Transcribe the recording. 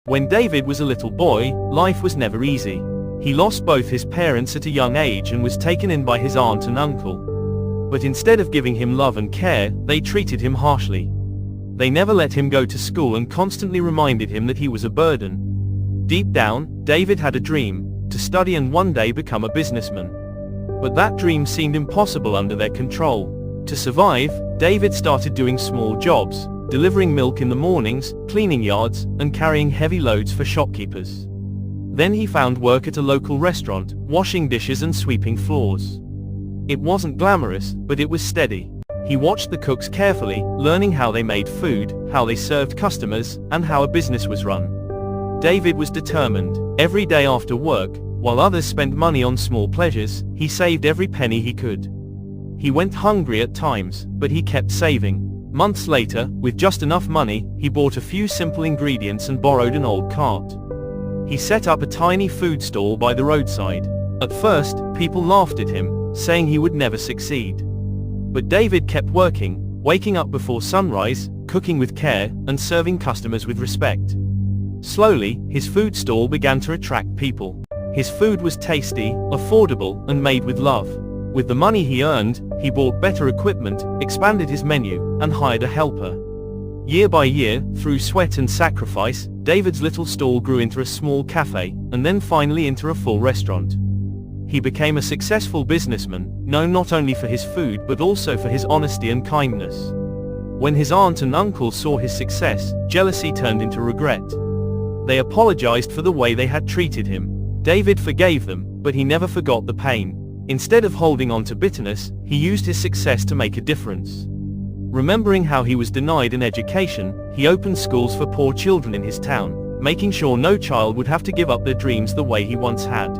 When David was a little boy, life was never easy. He lost both his parents at a young age and was taken in by his aunt and uncle. But instead of giving him love and care, they treated him harshly. They never let him go to school and constantly reminded him that he was a burden. Deep down, David had a dream, to study and one day become a businessman. But that dream seemed impossible under their control. To survive, David started doing small jobs, delivering milk in the mornings, cleaning yards, and carrying heavy loads for shopkeepers. Then he found work at a local restaurant, washing dishes and sweeping floors. It wasn't glamorous, but it was steady. He watched the cooks carefully, learning how they made food, how they served customers, and how a business was run. David was determined. Every day after work, while others spent money on small pleasures, he saved every penny he could. He went hungry at times, but he kept saving. Months later, with just enough money, he bought a few simple ingredients and borrowed an old cart. He set up a tiny food stall by the roadside. At first, people laughed at him, saying he would never succeed. But David kept working, waking up before sunrise, cooking with care, and serving customers with respect. Slowly, his food stall began to attract people. His food was tasty, affordable, and made with love. With the money he earned, he bought better equipment, expanded his menu, and hired a helper. Year by year, through sweat and sacrifice, David's little stall grew into a small cafe, and then finally into a full restaurant. He became a successful businessman, known not only for his food but also for his honesty and kindness. When his aunt and uncle saw his success, jealousy turned into regret. They apologized for the way they had treated him. David forgave them, but he never forgot the pain. Instead of holding on to bitterness, he used his success to make a difference. Remembering how he was denied an education, he opened schools for poor children in his town, making sure no child would have to give up their dreams the way he once had.